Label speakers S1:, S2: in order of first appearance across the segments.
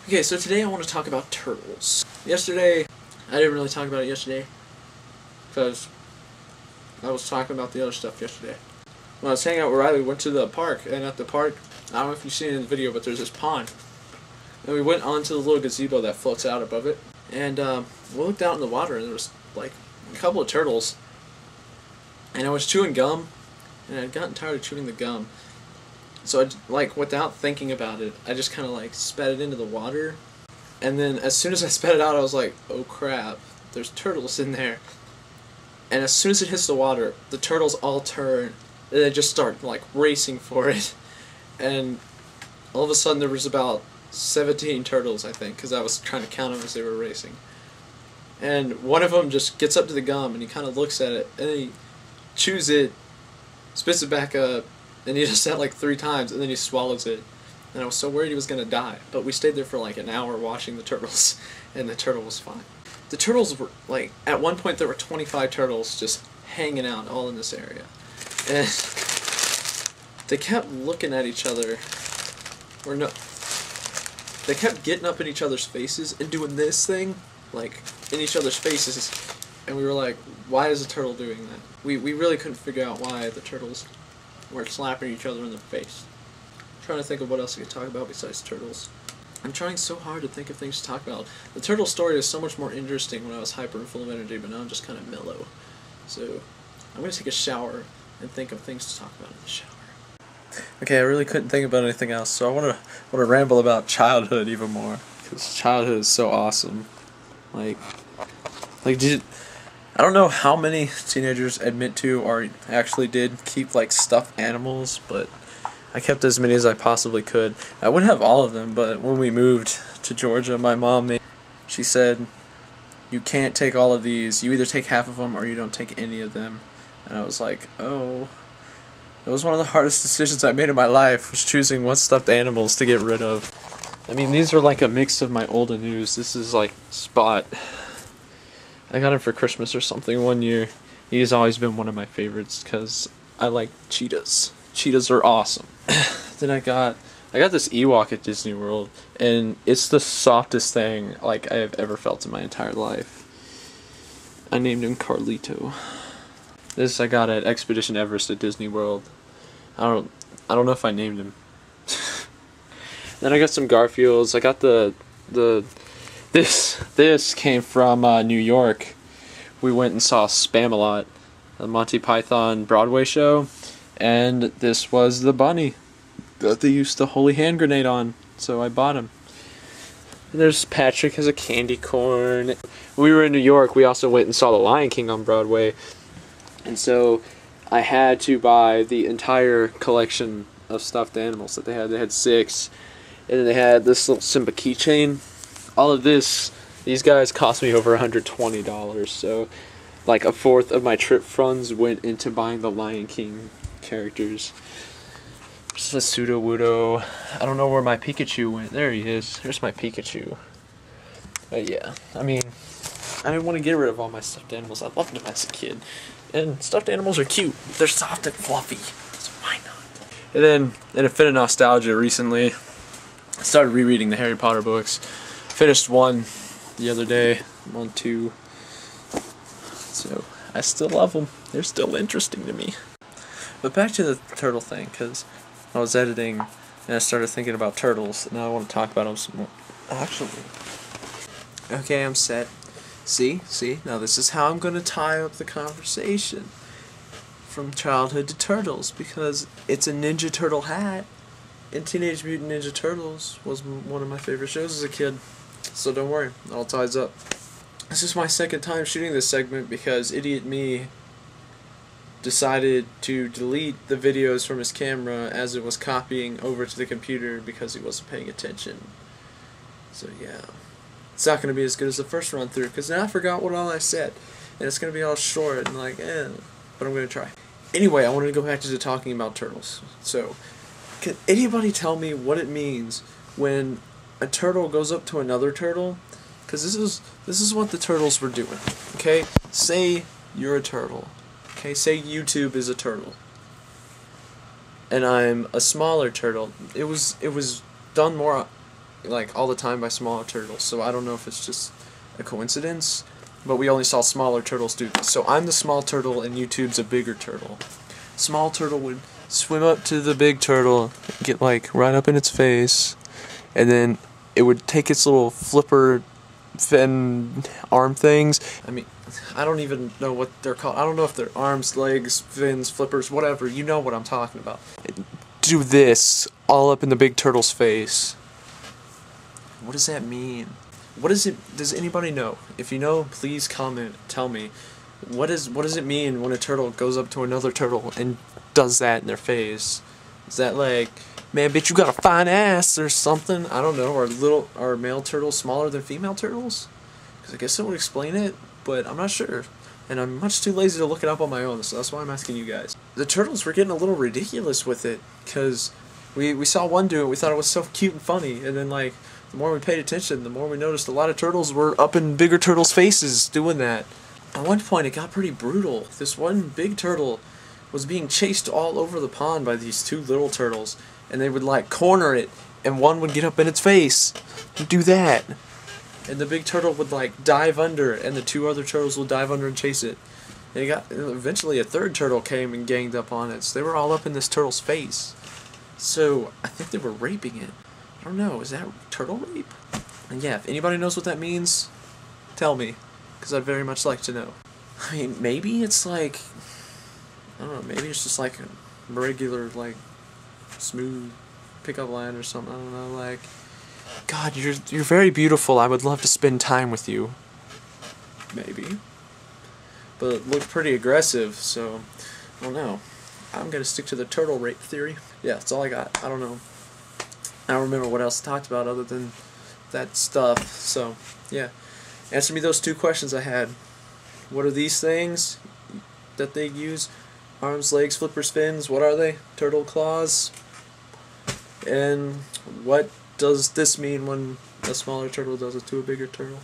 S1: Okay, so today I want to talk about turtles. Yesterday, I didn't really talk about it yesterday, because I was talking about the other stuff yesterday. When I was hanging out with Riley, we went to the park, and at the park, I don't know if you've seen it in the video, but there's this pond. And we went onto the little gazebo that floats out above it, and we looked out in the water, and there was like a couple of turtles. And I was chewing gum, and I'd gotten tired of chewing the gum. So I, like, without thinking about it, I just kind of like spat it into the water. And then as soon as I spat it out, I was like, oh crap, there's turtles in there. And as soon as it hits the water, the turtles all turn, and they just start like racing for it. And all of a sudden there was about 17 turtles, I think, because I was trying to count them as they were racing. And one of them just gets up to the gum, and he kind of looks at it, and then he chews it, spits it back up, and he does that like 3 times, and then he swallows it. And I was so worried he was going to die. But we stayed there for like an hour watching the turtles, and the turtle was fine. The turtles were, like, at one point there were 25 turtles just hanging out all in this area. And they kept looking at each other, or no, they kept getting up in each other's faces and doing this thing, like, in each other's faces. And we were like, why is the turtle doing that? We really couldn't figure out why the turtles were slapping each other in the face. I'm trying to think of what else I could talk about besides turtles. I'm trying so hard to think of things to talk about. The turtle story is so much more interesting when I was hyper and full of energy, but now I'm just kind of mellow. So I'm going to take a shower and think of things to talk about in the shower. Okay, I really couldn't think about anything else, so I want to ramble about childhood even more, because childhood is so awesome. Like I don't know how many teenagers admit to or actually did keep like stuffed animals, but I kept as many as I possibly could. I wouldn't have all of them, but when we moved to Georgia, my mom she said, you can't take all of these, you either take half of them or you don't take any of them. And I was like, oh, it was one of the hardest decisions I made in my life, was choosing what stuffed animals to get rid of. I mean, these are like a mix of my old and news. This is like Spot. I got him for Christmas or something one year. He's always been one of my favorites because I like cheetahs. Cheetahs are awesome. Then I got this Ewok at Disney World, and it's the softest thing like I have ever felt in my entire life. I named him Carlito. This I got at Expedition Everest at Disney World. I don't know if I named him. Then I got some Garfields. I got This came from New York. We went and saw Spamalot, the Monty Python Broadway show, and this was the bunny that they used the holy hand grenade on, so I bought him. And there's Patrick as a candy corn. When we were in New York, we also went and saw The Lion King on Broadway, and so I had to buy the entire collection of stuffed animals that they had. They had 6, and then they had this little Simba keychain. All of these guys cost me over $120, so like a fourth of my trip funds went into buying the Lion King characters. Just a pseudo-wudo. I don't know where my Pikachu went. There he is. There's my Pikachu. But yeah, I mean, I didn't want to get rid of all my stuffed animals. I loved them as a kid. And stuffed animals are cute. They're soft and fluffy, so why not? And then, in a fit of nostalgia recently, I started rereading the Harry Potter books. Finished 1 the other day. I'm on 2. So, I still love them. They're still interesting to me. But back to the turtle thing, because I was editing and I started thinking about turtles. And now I want to talk about them some more. Actually. Okay, I'm set. See? Now this is how I'm going to tie up the conversation. From childhood to turtles, because it's a Ninja Turtle hat. And Teenage Mutant Ninja Turtles was one of my favorite shows as a kid. So don't worry, it all ties up. This is my second time shooting this segment because idiot me decided to delete the videos from his camera as it was copying over to the computer because he wasn't paying attention. So yeah, it's not going to be as good as the first run through because now I forgot what all I said. And it's going to be all short and like, but I'm going to try. Anyway, I wanted to go back to talking about turtles. So, can anybody tell me what it means when a turtle goes up to another turtle? Because this is what the turtles were doing. Okay, say you're a turtle. Okay, say YouTube is a turtle, and I'm a smaller turtle. It was done more like all the time by smaller turtles, so I don't know if it's just a coincidence, but we only saw smaller turtles do this. So I'm the small turtle and YouTube's a bigger turtle. Small turtle would swim up to the big turtle, get like right up in its face, and then it would take its little flipper fin arm things. I mean, I don't even know what they're called. I don't know if they're arms, legs, fins, flippers, whatever. You know what I'm talking about. Do this all up in the big turtle's face. What does that mean? What is it? Does anybody know? If you know, please comment. Tell me. What does it mean when a turtle goes up to another turtle and does that in their face? Is that like, man, bitch, you got a fine ass or something? I don't know. Are male turtles smaller than female turtles? Because I guess that would explain it, but I'm not sure. And I'm much too lazy to look it up on my own, so that's why I'm asking you guys. The turtles were getting a little ridiculous with it, because we saw one do it, we thought it was so cute and funny, and then like, the more we paid attention, the more we noticed a lot of turtles were up in bigger turtles' faces doing that. At one point, it got pretty brutal. This one big turtle was being chased all over the pond by these two little turtles, and they would like corner it, and one would get up in its face and do that. And the big turtle would like dive under, and the two other turtles would dive under and chase it. And eventually a third turtle came and ganged up on it, so they were all up in this turtle's face. So I think they were raping it. I don't know, is that turtle rape? And yeah, if anybody knows what that means, tell me, because I'd very much like to know. I mean, maybe it's like, I don't know, maybe it's just like a regular, like, smooth pickup line or something, I don't know, like, God, you're very beautiful, I would love to spend time with you. Maybe. But it looked pretty aggressive, so, I don't know. I'm gonna stick to the turtle rape theory. Yeah, that's all I got, I don't know. I don't remember what else I talked about other than that stuff, so, yeah. Answer me those two questions I had. What are these things that they use? Arms, legs, flippers, fins, what are they? Turtle claws? And what does this mean when a smaller turtle does it to a bigger turtle?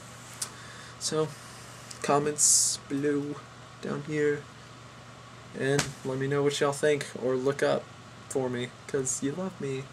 S1: So, comments below, down here, and let me know what y'all think, or look up for me, because you love me.